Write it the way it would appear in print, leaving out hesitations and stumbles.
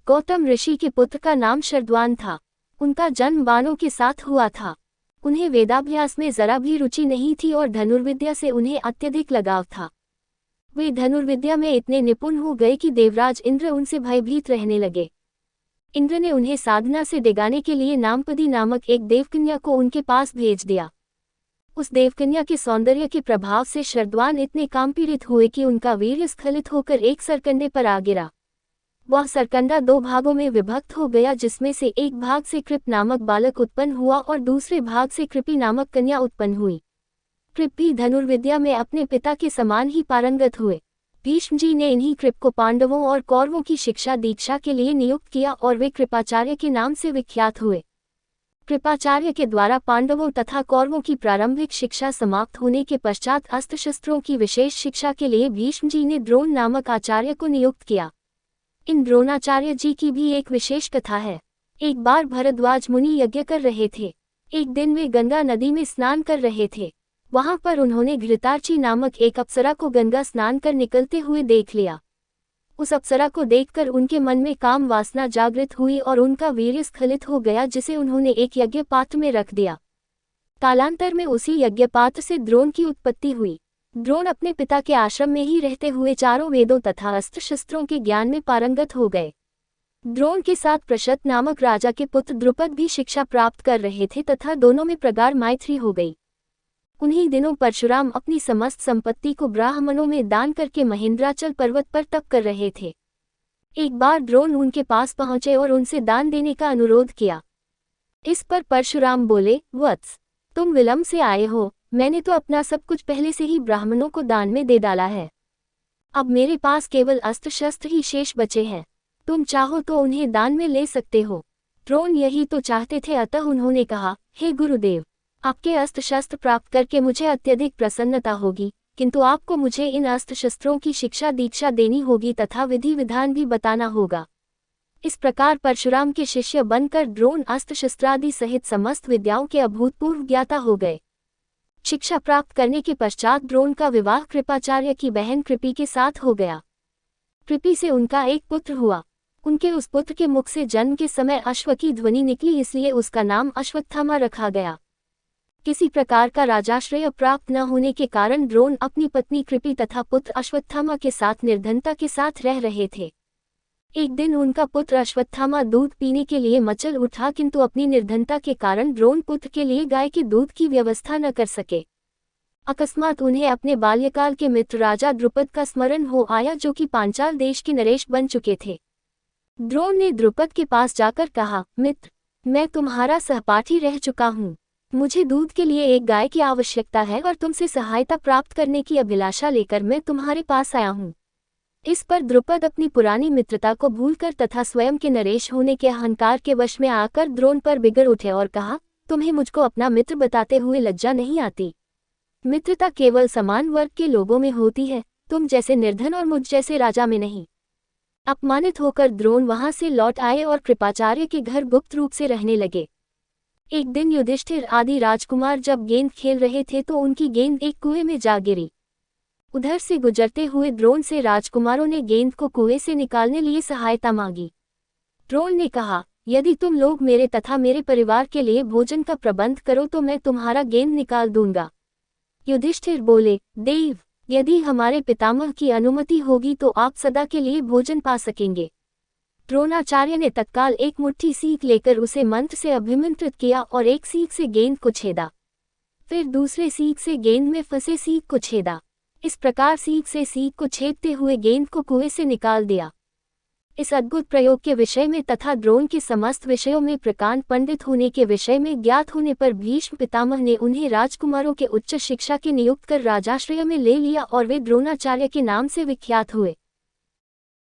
गौतम ऋषि के पुत्र का नाम शरद्वान था। उनका जन्म बाणों के साथ हुआ था। उन्हें वेदाभ्यास में जरा भी रुचि नहीं थी और धनुर्विद्या से उन्हें अत्यधिक लगाव था। वे धनुर्विद्या में इतने निपुण हो गए कि देवराज इंद्र उनसे भयभीत रहने लगे। इंद्र ने उन्हें साधना से डिगाने के लिए नामपदी नामक एक देवकन्या को उनके पास भेज दिया। उस देवकन्या के सौंदर्य के प्रभाव से शरद्वान इतने कामपीड़ित हुए कि उनका वीर्य स्खलित होकर एक सरकंडे पर आ गिरा। वह सरकंडा 2 भागों में विभक्त हो गया, जिसमें से एक भाग से कृप नामक बालक उत्पन्न हुआ और दूसरे भाग से कृपी नामक कन्या उत्पन्न हुई। कृप भी धनुर्विद्या में अपने पिता के समान ही पारंगत हुए। भीष्म जी ने इन्हीं कृप को पांडवों और कौरवों की शिक्षा दीक्षा के लिए नियुक्त किया और वे कृपाचार्य के नाम से विख्यात हुए। कृपाचार्य के द्वारा पांडवों तथा कौरवों की प्रारंभिक शिक्षा समाप्त होने के पश्चात अस्त्र शस्त्रों की विशेष शिक्षा के लिए भीष्म जी ने द्रोण नामक आचार्य को नियुक्त किया। इन द्रोणाचार्य जी की भी एक विशेष कथा है। एक बार भरद्वाज मुनि यज्ञ कर रहे थे। एक दिन वे गंगा नदी में स्नान कर रहे थे। वहां पर उन्होंने घृतार्ची नामक एक अप्सरा को गंगा स्नान कर निकलते हुए देख लिया। उस अप्सरा को देखकर उनके मन में काम वासना जागृत हुई और उनका वीर्य स्खलित हो गया, जिसे उन्होंने एक यज्ञ पात्र में रख दिया। कालांतर में उसी यज्ञ पात्र से द्रोण की उत्पत्ति हुई। द्रोण अपने पिता के आश्रम में ही रहते हुए चारों वेदों तथा अस्त्र शस्त्रों के ज्ञान में पारंगत हो गए। द्रोण के साथ प्रशत नामक राजा के पुत्र द्रुपद भी शिक्षा प्राप्त कर रहे थे तथा दोनों में प्रगाढ़ मैत्री हो गई। उन्हीं दिनों परशुराम अपनी समस्त संपत्ति को ब्राह्मणों में दान करके महेंद्राचल पर्वत पर तप कर रहे थे। एक बार द्रोण उनके पास पहुंचे और उनसे दान देने का अनुरोध किया। इस पर परशुराम बोले, वत्स, तुम विलंब से आए हो। मैंने तो अपना सब कुछ पहले से ही ब्राह्मणों को दान में दे डाला है। अब मेरे पास केवल अस्त्र शस्त्र ही शेष बचे हैं। तुम चाहो तो उन्हें दान में ले सकते हो। द्रोण यही तो चाहते थे, अतः उन्होंने कहा, हे गुरुदेव, आपके अस्त्र शस्त्र प्राप्त करके मुझे अत्यधिक प्रसन्नता होगी, किंतु आपको मुझे इन अस्त्र शस्त्रों की शिक्षा दीक्षा देनी होगी तथा विधि विधान भी बताना होगा। इस प्रकार परशुराम के शिष्य बनकर द्रोण अस्त्र शस्त्रादि सहित समस्त विद्याओं के अभूतपूर्व ज्ञाता हो गए। शिक्षा प्राप्त करने के पश्चात द्रोण का विवाह कृपाचार्य की बहन कृपी के साथ हो गया। कृपी से उनका एक पुत्र हुआ। उनके उस पुत्र के मुख से जन्म के समय अश्व की ध्वनि निकली, इसलिए उसका नाम अश्वत्थामा रखा गया। किसी प्रकार का राजाश्रय प्राप्त न होने के कारण द्रोण अपनी पत्नी कृपी तथा पुत्र अश्वत्थामा के साथ निर्धनता के साथ रह रहे थे। एक दिन उनका पुत्र अश्वत्थामा दूध पीने के लिए मचल उठा, किंतु अपनी निर्धनता के कारण द्रोण पुत्र के लिए गाय के दूध की व्यवस्था न कर सके। अकस्मात उन्हें अपने बाल्यकाल के मित्र राजा द्रुपद का स्मरण हो आया, जो कि पांचाल देश के नरेश बन चुके थे। द्रोण ने द्रुपद के पास जाकर कहा, मित्र, मैं तुम्हारा सहपाठी रह चुका हूँ। मुझे दूध के लिए एक गाय की आवश्यकता है और तुमसे सहायता प्राप्त करने की अभिलाषा लेकर मैं तुम्हारे पास आया हूँ। इस पर द्रुपद अपनी पुरानी मित्रता को भूलकर तथा स्वयं के नरेश होने के अहंकार के वश में आकर द्रोण पर बिगड़ उठे और कहा, तुम्हें मुझको अपना मित्र बताते हुए लज्जा नहीं आती? मित्रता केवल समान वर्ग के लोगों में होती है, तुम जैसे निर्धन और मुझ जैसे राजा में नहीं। अपमानित होकर द्रोण वहां से लौट आए और कृपाचार्य के घर गुप्त रूप से रहने लगे। एक दिन युधिष्ठिर आदि राजकुमार जब गेंद खेल रहे थे तो उनकी गेंद एक कुएं में जा गिरी। उधर से गुजरते हुए द्रोण से राजकुमारों ने गेंद को कुएं से निकालने लिए सहायता मांगी। द्रोण ने कहा, यदि तुम लोग मेरे तथा मेरे परिवार के लिए भोजन का प्रबंध करो तो मैं तुम्हारा गेंद निकाल दूंगा। युधिष्ठिर बोले, देव, यदि हमारे पितामह की अनुमति होगी तो आप सदा के लिए भोजन पा सकेंगे। द्रोणाचार्य ने तत्काल एक मुट्ठी सीख लेकर उसे मंत्र से अभिमंत्रित किया और एक सीख से गेंद को छेदा। फिर दूसरे सीख से गेंद में फंसे सीख को छेदा। इस प्रकार सीख से सीख को छेदते हुए गेंद को कुएं से निकाल दिया। इस अद्भुत प्रयोग के विषय में तथा द्रोण के समस्त विषयों में प्रकांड पंडित होने के विषय में ज्ञात होने पर भीष्म पितामह ने उन्हें राजकुमारों के उच्च शिक्षा के नियुक्त कर राजाश्रय में ले लिया और वे द्रोणाचार्य के नाम से विख्यात हुए।